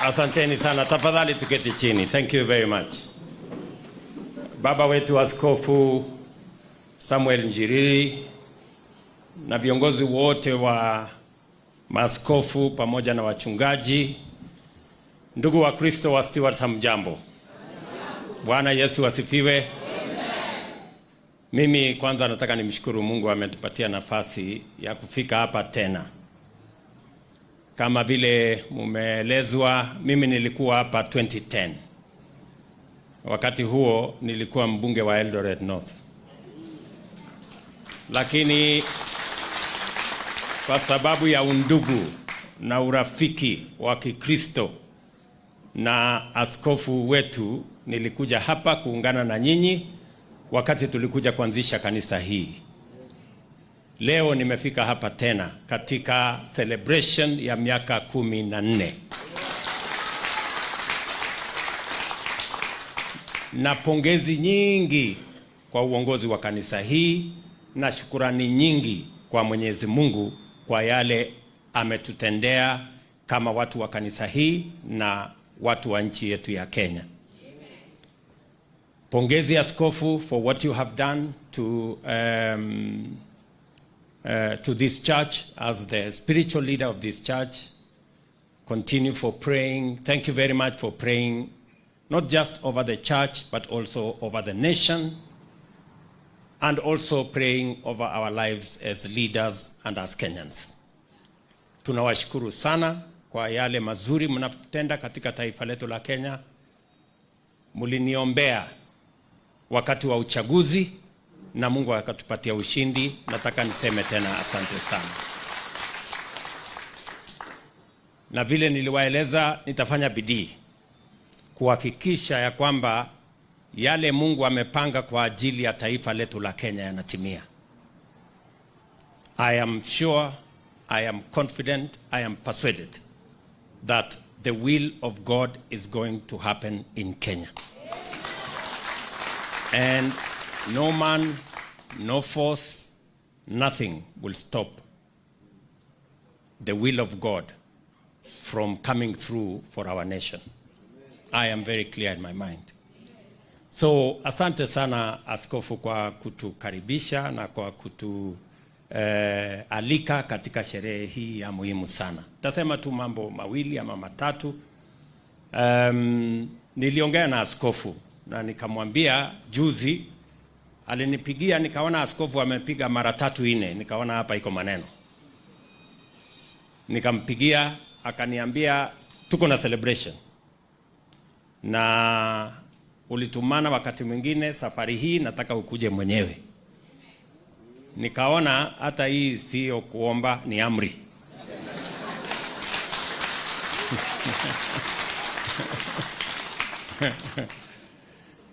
Asanteni sana, tafadhali tuketi chini. Thank you very much. Baba wetu Askofu Samuel Njiriri na viongozi wote wa maaskofu pamoja na wachungaji, ndugu wa Kristo wa Stewart, hamjambo. Bwana Yesu asifiwe. Mimi kwanza nataka nimshukuru Mungu ametupatia nafasi ya kufika hapa tena. Kama vile mumeelezwa, mimi nilikuwa hapa 2010. Wakati huo nilikuwa mbunge wa Eldoret North. Lakini kwa sababu ya undugu na urafiki wa Kikristo na askofu wetu, nilikuja hapa kuungana na nyinyi wakati tulikuja kuanzisha kanisa hii. Leo nimefika hapa tena katika celebration ya miaka 14. Na pongezi nyingi kwa uongozi wa kanisa hii na shukurani nyingi kwa Mwenyezi Mungu kwa yale ametutendea kama watu wa kanisa hii na watu wa nchi yetu ya Kenya. Pongezi askofu for what you have done to this church as the spiritual leader of this church. Continue for praying. Thank you very much for praying, not just over the church, but also over the nation, and also praying over our lives as leaders and as Kenyans. Tunawashukuru sana kwa yale mazuri mnatenda katika taifa letu la Kenya. Muliniombea wakati wa uchaguzi na Mungu akatupatia ushindi. Nataka niseme tena asante sana. Na vile niliwaeleza, nitafanya bidii kuhakikisha ya kwamba yale Mungu amepanga kwa ajili ya taifa letu la Kenya yanatimia. I am sure, I am confident, I am persuaded that the will of God is going to happen in Kenya. And no man, no force, nothing will stop the will of God from coming through for our nation. I am very clear in my mind. So asante sana askofu kwa kutukaribisha na kwa alika katika sherehe hii ya muhimu sana. Tasema tu mambo mawili ama matatu. Niliongea na askofu na nikamwambia juzi, alinipigia nikaona askofu amepiga mara 3-4, nikaona hapa iko maneno. Nikampigia akaniambia tuko na celebration. Na ulitumana wakati mwingine, safari hii nataka ukuje mwenyewe. Nikaona hata hii sio kuomba, ni amri.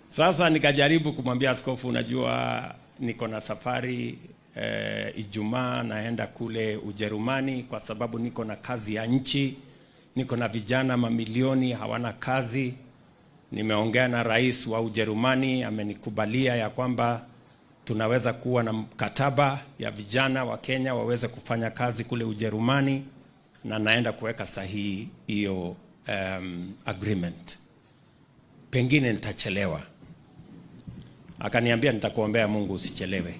Sasa nikajaribu kumwambia askofu, unajua niko na safari Ijumaa naenda kule Ujerumani kwa sababu niko na kazi ya nchi. Niko na vijana mamilioni hawana kazi. Nimeongea na rais wa Ujerumani, amenikubalia ya kwamba tunaweza kuwa na mkataba ya vijana wa Kenya waweze kufanya kazi kule Ujerumani, na naenda kuweka sahihi hiyo agreement. Pengine nitachelewa. Akaniambia nitakuombea Mungu usichelewe.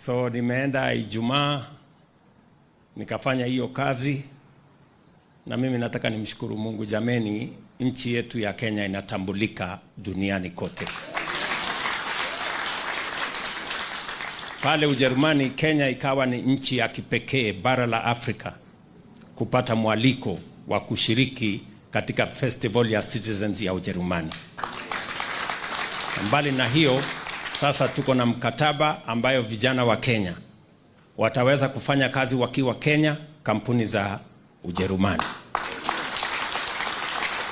So nimeenda Ijumaa nikafanya hiyo kazi, na mimi nataka nimshukuru Mungu. Jameni, nchi yetu ya Kenya inatambulika duniani kote. Pale Ujerumani, Kenya ikawa ni nchi ya kipekee bara la Afrika kupata mwaliko wa kushiriki katika festival ya Citizens ya Ujerumani. Mbali na hiyo, sasa tuko na mkataba ambayo vijana wa Kenya wataweza kufanya kazi wakiwa Kenya, kampuni za Ujerumani.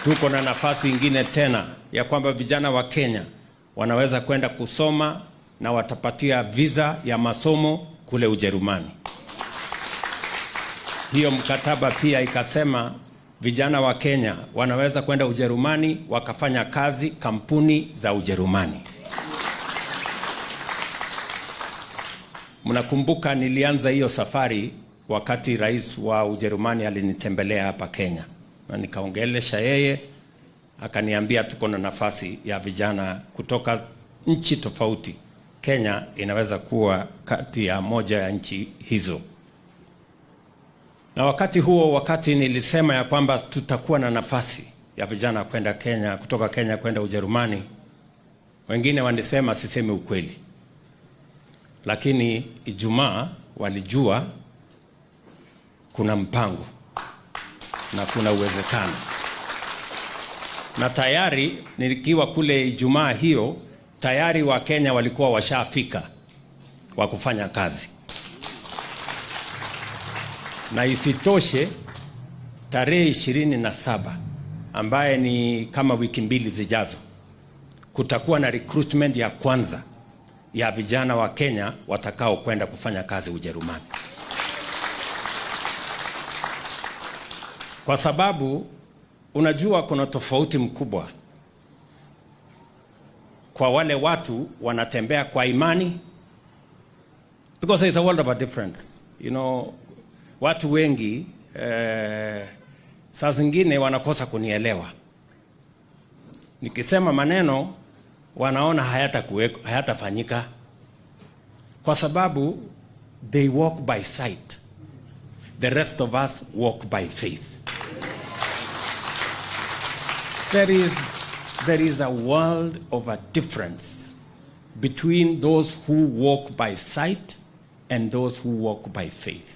Tuko na nafasi ingine tena ya kwamba vijana wa Kenya wanaweza kwenda kusoma na watapatia visa ya masomo kule Ujerumani. Hiyo mkataba pia ikasema vijana wa Kenya wanaweza kwenda Ujerumani wakafanya kazi kampuni za Ujerumani. Mnakumbuka nilianza hiyo safari wakati rais wa Ujerumani alinitembelea hapa Kenya, na nikaongelesha yeye, akaniambia tuko na nafasi ya vijana kutoka nchi tofauti. Kenya inaweza kuwa kati ya moja ya nchi hizo. Na wakati huo, wakati nilisema ya kwamba tutakuwa na nafasi ya vijana kwenda Kenya, kutoka Kenya kwenda Ujerumani, wengine walisema sisemi ukweli. Lakini Ijumaa walijua kuna mpango na kuna uwezekano. Na tayari nilikiwa kule Ijumaa hiyo, tayari wa Kenya walikuwa washafika wa kufanya kazi. Na isitoshe, tarehe 27 ambaye ni kama wiki mbili zijazo, kutakuwa na recruitment ya kwanza ya vijana wa Kenya watakao kwenda kufanya kazi Ujerumani. Kwa sababu unajua kuna tofauti mkubwa kwa wale watu wanatembea kwa imani, because there is a world of a difference. You know, watu wengi saa zingine wanakosa kunielewa. Nikisema maneno wanaona hayatafanyika, kwa sababu they walk by sight, the rest of us walk by faith. There is a world of a difference between those who walk by sight and those who walk by faith.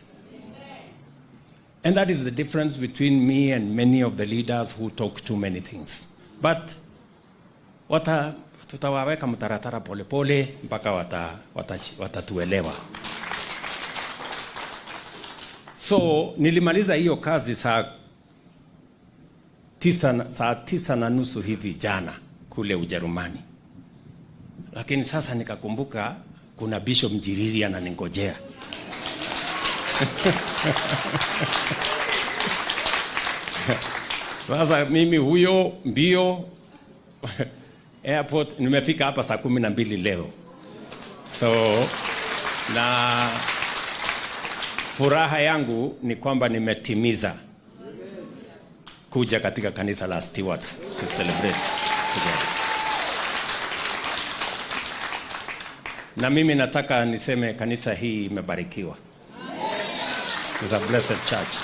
And that is the difference between me and many of the leaders who talk too many things. But tutawaweka mtaratara pole pole mpaka watatuelewa. So nilimaliza hiyo kazi saa 9:30 hivi jana kule Ujerumani. Lakini sasa nikakumbuka kuna Bishop Njiriri ananingojea. Sasa mimi huyo mbio airport, nimefika hapa saa 12 leo. So na furaha yangu ni kwamba nimetimiza kuja katika kanisa la Stewards to celebrate together. Na mimi nataka niseme kanisa hii imebarikiwa. It's a blessed church.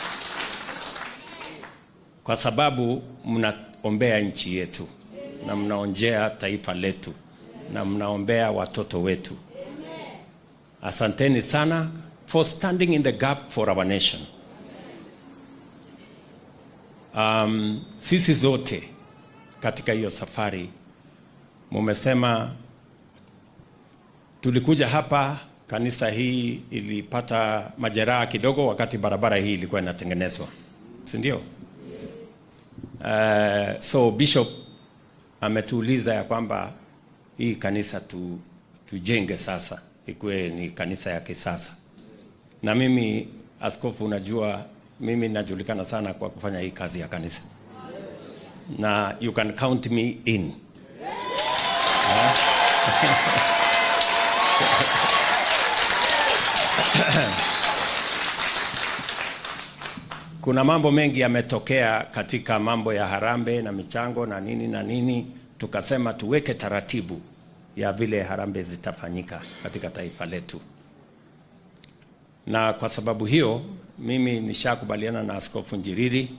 Kwa sababu mnaombea nchi yetu, na mnaombea taifa letu, na mnaombea watoto wetu. Asanteni sana for standing in the gap for our nation. Sisi zote katika hiyo safari mumesema, tulikuja hapa, kanisa hii ilipata majeraha kidogo wakati barabara hii ilikuwa inatengenezwa, si ndio? So Bishop ametuuliza ya kwamba hii kanisa tujenge sasa ikuwe ni kanisa ya kisasa. Na mimi askofu, unajua mimi najulikana sana kwa kufanya hii kazi ya kanisa, na you can count me in. Kuna mambo mengi yametokea katika mambo ya harambee na michango na nini, tukasema tuweke taratibu ya vile harambee zitafanyika katika taifa letu. Na kwa sababu hiyo mimi nishakubaliana na Askofu Njiriri,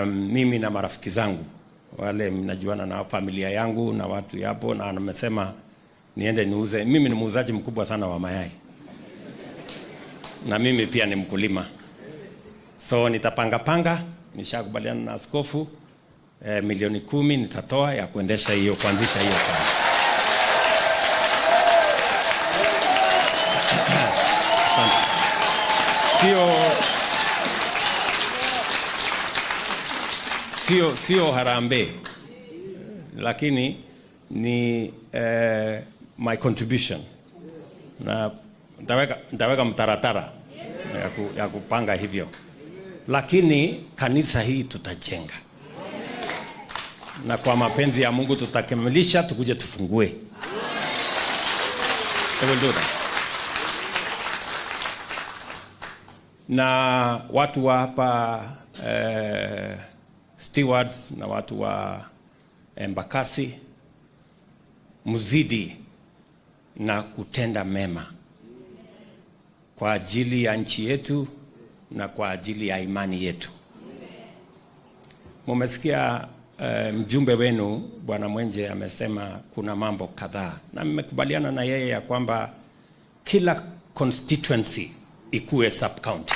mimi na marafiki zangu wale mnajuana na familia yangu na watu yapo, na anamesema niende niuze. Mimi ni muuzaji mkubwa sana wa mayai, na mimi pia ni mkulima. So nitapanga, nishakubaliana na askofu, milioni 10 nitatoa ya kuendesha hiyo, kuanzisha hiyo kazi. Sio harambee, lakini ni my contribution, na nitaweka mtaratara ya kupanga hivyo. Lakini kanisa hii tutajenga, na kwa mapenzi ya Mungu tutakamilisha, tukuje tufungue. I will do that. na watu wa hapa stewards na watu wa Embakasi, mzidi na kutenda mema kwa ajili ya nchi yetu na kwa ajili ya imani yetu. Mumesikia mjumbe wenu Bwana Mwenje amesema kuna mambo kadhaa, na mmekubaliana na yeye ya kwamba kila constituency ikuwe sub county.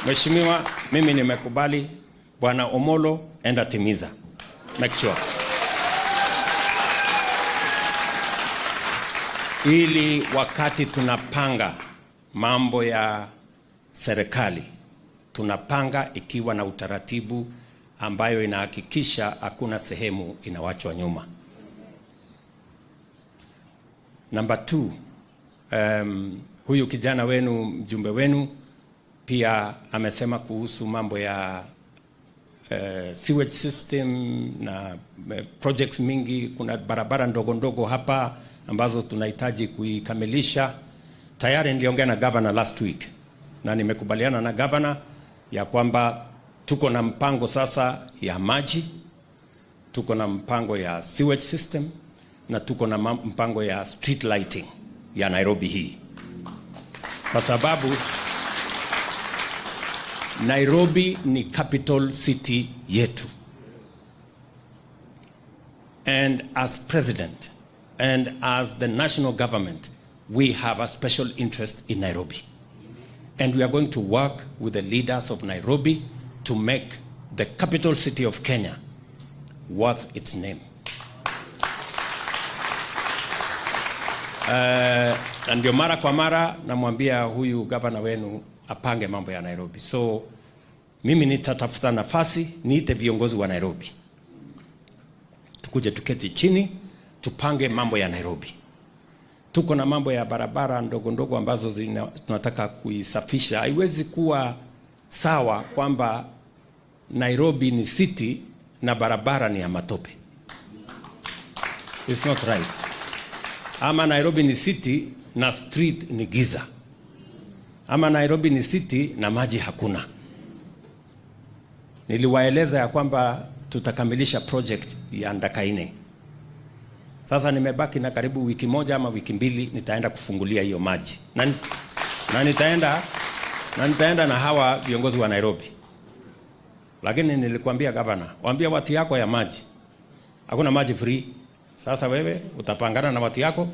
Mheshimiwa, mimi nimekubali. Bwana Omolo, enda timiza. Make sure. Ili wakati tunapanga mambo ya serikali, tunapanga ikiwa na utaratibu ambayo inahakikisha hakuna sehemu inawachwa nyuma. Number 2, huyu kijana wenu, mjumbe wenu pia amesema kuhusu mambo ya sewage system na projects mingi. Kuna barabara ndogo ndogo hapa ambazo tunahitaji kuikamilisha. Tayari niliongea na governor last week na nimekubaliana na governor ya kwamba tuko na mpango sasa ya maji, tuko na mpango ya sewage system na tuko na mpango ya street lighting ya Nairobi hii, kwa sababu Nairobi ni capital city yetu. And as president and as the national government, we have a special interest in Nairobi. And we are going to work with the leaders of Nairobi to make the capital city of Kenya worth its name. Na ndio mara kwa mara namwambia huyu gavana wenu apange mambo ya Nairobi. So mimi nitatafuta nafasi niite viongozi wa Nairobi, tukuje tuketi chini tupange mambo ya Nairobi. Tuko na mambo ya barabara ndogo ndogo ambazo tunataka kuisafisha. Haiwezi kuwa sawa kwamba Nairobi ni city na barabara ni ya matope. It's not right. Ama Nairobi ni city na street ni giza. Ama Nairobi ni city na maji hakuna. Niliwaeleza ya kwamba tutakamilisha project ya Ndakaine. Sasa nimebaki na karibu wiki moja ama wiki mbili, nitaenda kufungulia hiyo maji. Na nitaenda na hawa viongozi wa Nairobi. Lakini nilikwambia governor, waambie watu yako ya maji. Hakuna maji free. Sasa wewe utapangana na watu yako,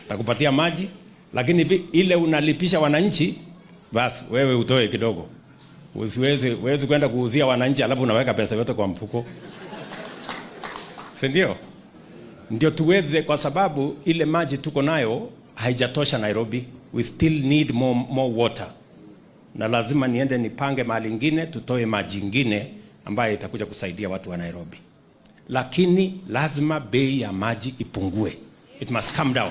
takupatia maji, lakini ile unalipisha wananchi, basi wewe utoe kidogo. Usiwezi kwenda kuuzia wananchi alafu unaweka pesa yote kwa mfuko. Ndio? Ndio tuweze, kwa sababu ile maji tuko nayo haijatosha Nairobi. We still need more water. Na lazima niende nipange mahali ingine tutoe maji ingine ambayo itakuja kusaidia watu wa Nairobi. Lakini lazima bei ya maji ipungue. It must come down.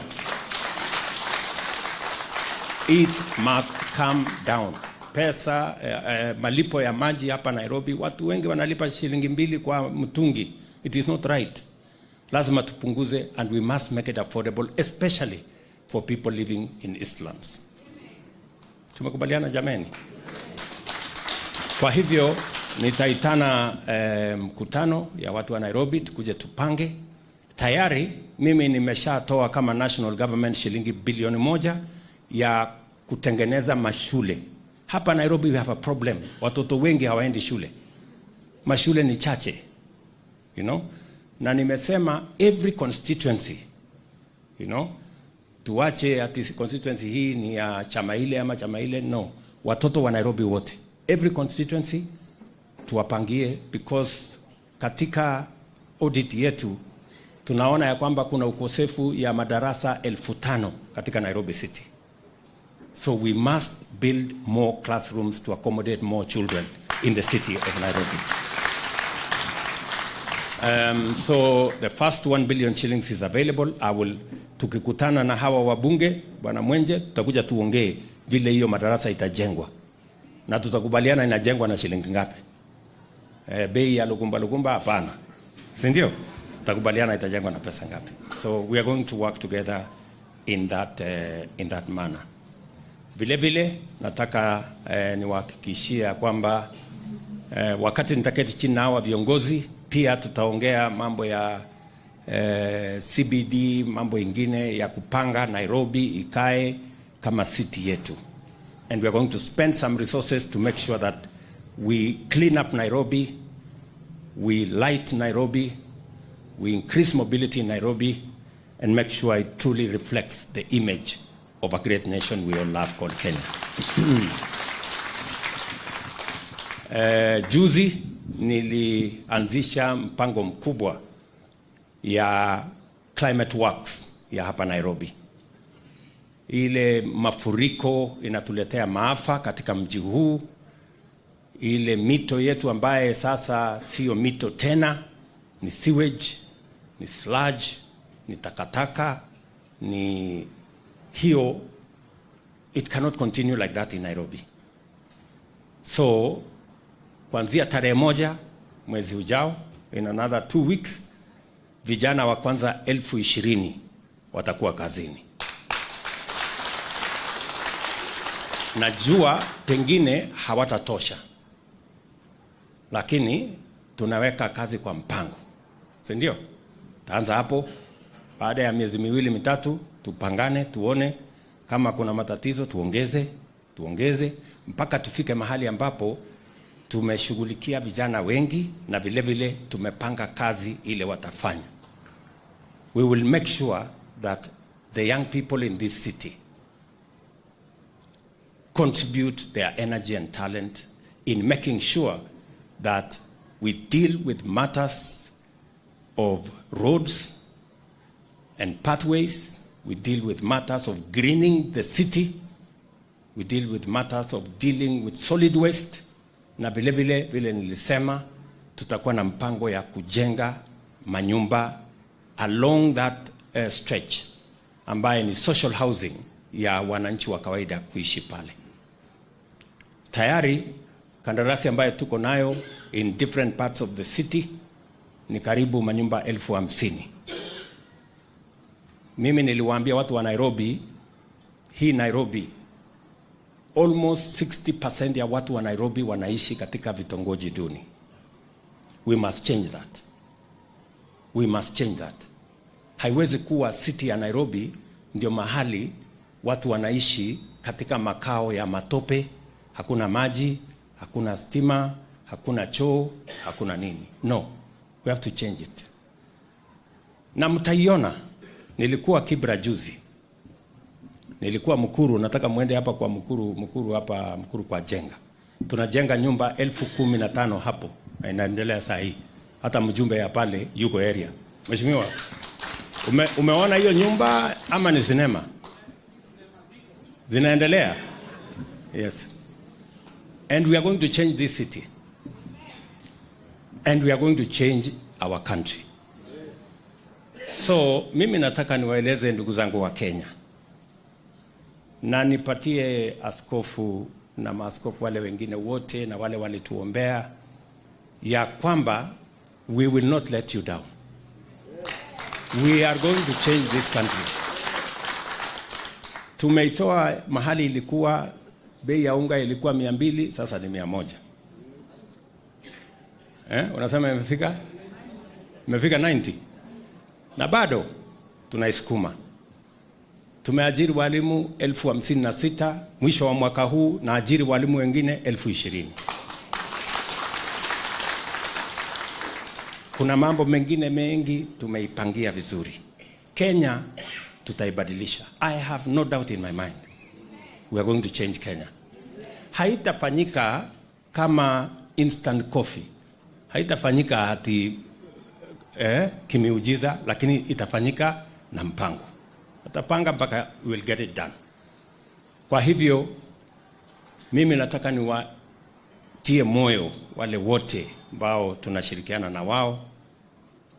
It must come down. Pesa, malipo ya maji hapa Nairobi, watu wengi wanalipa shilingi 2 kwa mtungi. It is not right. Lazima tupunguze, and we must make it affordable, especially for people living in Eastlands. Tumekubaliana jameni? Kwa hivyo nitaitana mkutano ya watu wa Nairobi, tukuje tupange. Tayari mimi nimeshatoa kama national government shilingi 1 bilioni ya kutengeneza mashule. Hapa Nairobi we have a problem. Watoto wengi hawaendi shule. Mashule ni chache. You know? Na nimesema every constituency, you know, tuache ati constituency hii ni ya chama ile ama chama ile. No. Watoto wa Nairobi wote. Every constituency tuwapangie, because katika audit yetu tunaona ya kwamba kuna ukosefu ya madarasa 5,000 katika Nairobi City. So we must build more classrooms to accommodate more children in the city of Nairobi. So the first 1 billion shillings is available. Tukikutana na hawa wabunge, Bwana Mwenje, tutakuja tuongee vile hiyo madarasa itajengwa. Na tutakubaliana inajengwa na shilingi ngapi. Bei ya lugumba hapana. Si ndio? Tutakubaliana itajengwa na pesa ngapi. So we are going to work together in that manner. Vile vile nataka niwahakikishia kwamba wakati nitaketi chini na hawa viongozi pia tutaongea mambo ya CBD, mambo ingine ya kupanga Nairobi ikae kama city yetu. And we are going to spend some resources to make sure that we clean up Nairobi, we light Nairobi, we increase mobility in Nairobi, and make sure it truly reflects the image of a great nation we all love called Kenya. Juzi nilianzisha mpango mkubwa ya climate works ya hapa Nairobi. Ile mafuriko inatuletea maafa katika mji huu. Ile mito yetu ambaye sasa sio mito tena, ni sewage, ni sludge, ni takataka, ni hiyo, it cannot continue like that in Nairobi. So kuanzia tarehe 1 mwezi ujao, in another 2 weeks, vijana wa kwanza 20,000 watakuwa kazini. Najua pengine hawatatosha, lakini tunaweka kazi kwa mpango, si ndio? Taanza hapo, baada ya miezi 2-3 tupangane, tuone kama kuna matatizo, tuongeze mpaka tufike mahali ambapo tumeshughulikia vijana wengi na vile vile tumepanga kazi ile watafanya. We will make sure that the young people in this city contribute their energy and talent in making sure that we deal with matters of roads and pathways, we deal with matters of greening the city, we deal with matters of dealing with solid waste, na vile nilisema tutakuwa na mpango ya kujenga manyumba along that stretch ambaye ni social housing ya wananchi wa kawaida kuishi pale. Tayari kandarasi ambayo tuko nayo in different parts of the city ni karibu manyumba 50,000. Mimi niliwaambia watu wa Nairobi, hii Nairobi, almost 60% ya watu wa Nairobi wanaishi katika vitongoji duni. We must change that. We must change that. Haiwezi kuwa city ya Nairobi ndio mahali watu wanaishi katika makao ya matope, hakuna maji, hakuna stima, hakuna choo, hakuna nini. No, we have to change it. Na mtaiona, nilikuwa Kibra juzi. Nilikuwa Mukuru, nataka muende hapa kwa Mukuru kwa Jenga. Tunajenga nyumba 15,000 hapo. Na inaendelea saa hii. Hata mjumbe ya pale yuko area. Mheshimiwa, umeona hiyo nyumba ama ni sinema? Zinaendelea? Yes. And we are going to change this city. And we are going to change our country. So, mimi nataka niwaeleze ndugu zangu wa Kenya. Na nipatie askofu na maaskofu wale wengine wote na wale walituombea ya kwamba we will not let you down. We are going to change this country. Tumeitoa mahali ilikuwa bei ya unga ilikuwa 200, sasa ni 100. Unasema imefika 90. Na bado tunaisukuma. Tumeajiri walimu 56,000, mwisho wa mwaka huu na ajiri walimu wengine 20,000. Kuna mambo mengine mengi tumeipangia vizuri. Kenya tutaibadilisha. I have no doubt in my mind. We are going to change Kenya. Haitafanyika kama instant coffee. Haitafanyika ati kimiujiza, lakini itafanyika na mpango. Tutapanga mpaka we will get it done. Kwa hivyo mimi nataka niwatie moyo wale wote ambao tunashirikiana na wao,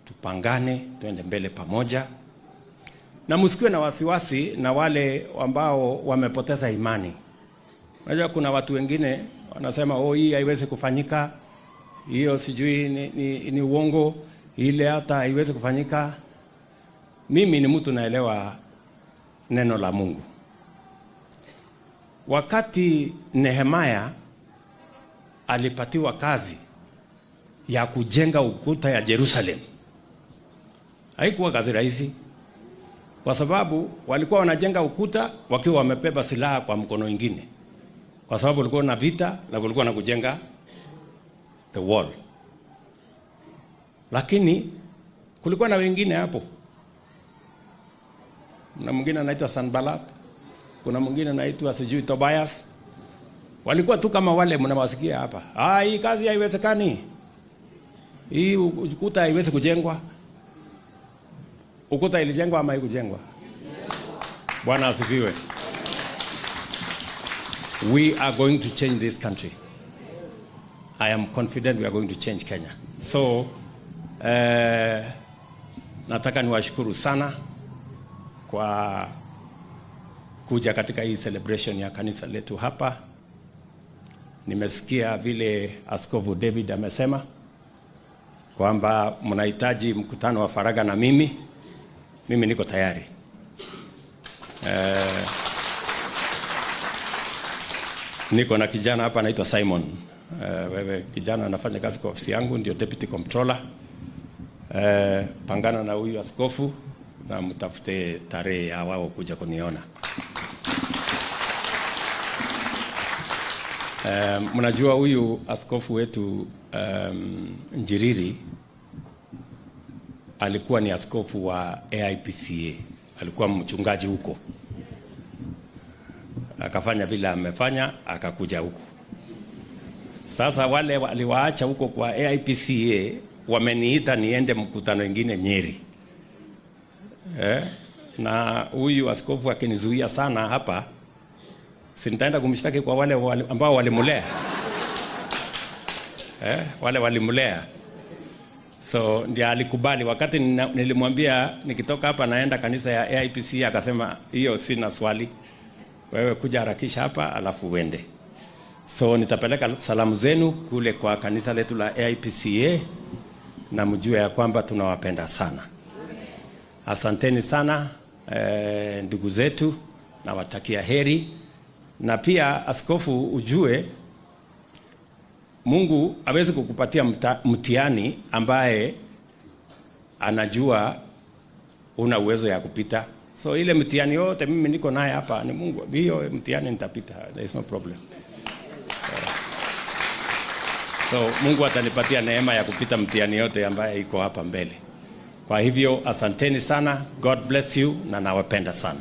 tupangane, tuende mbele pamoja. Na msikiwe na wasiwasi na wale ambao wamepoteza imani. Unajua kuna watu wengine wanasema hii haiwezi kufanyika, hiyo sijui ni uongo, ile hata haiwezi kufanyika. Mimi ni mtu naelewa neno la Mungu. Wakati Nehemia alipatiwa kazi ya kujenga ukuta ya Jerusalem, haikuwa kazi rahisi, kwa sababu walikuwa wanajenga ukuta wakiwa wamebeba silaha kwa mkono mwingine, kwa sababu walikuwa na vita na walikuwa na kujenga the wall. Lakini kulikuwa na wengine hapo. Kuna mwingine anaitwa Sanballat, kuna mwingine anaitwa sijui Tobias. Walikuwa tu kama wale mnawasikia hapa. Hii kazi haiwezekani. Hii ukuta haiwezi kujengwa. Ukuta ilijengwa ama haikujengwa? Bwana asifiwe. We are going to change this country. I am confident we are going to change Kenya. So, nataka niwashukuru sana kwa kuja katika hii celebration ya kanisa letu hapa. Nimesikia vile Askofu David amesema kwamba mnahitaji mkutano wa faragha na mimi. Mimi niko tayari. Niko na kijana hapa anaitwa Simon. Wewe kijana anafanya kazi kwa ofisi yangu, ndio deputy controller. Pangana na huyu askofu na mtafute tarehe ya wao kuja kuniona. Mnajua huyu askofu wetu Njiriri alikuwa ni askofu wa AIPCA, alikuwa mchungaji huko, akafanya vile amefanya, akakuja huko. Sasa wale waliwaacha huko kwa AIPCA wameniita niende mkutano mwingine Nyeri. Na huyu askofu akinizuia sana hapa, si nitaenda kumshtaki kwa wale ambao walimulea. Wale walimulea. So ndio alikubali. Wakati nilimwambia nikitoka hapa naenda kanisa ya AIPCA, akasema hiyo sina swali, wewe kuja harakisha hapa alafu uende. So nitapeleka salamu zenu kule kwa kanisa letu la AIPCA na mjue ya kwamba tunawapenda sana. Asanteni sana ndugu zetu, na watakia heri. Na pia askofu, ujue Mungu hawezi kukupatia mtihani ambaye anajua una uwezo ya kupita. So ile mtihani yote mimi niko naye hapa ni Mungu. Hiyo mtihani nitapita. There is no problem. So Mungu atanipatia neema ya kupita mtihani yote ambaye iko hapa mbele. Kwa hivyo asanteni sana. God bless you na nawapenda sana.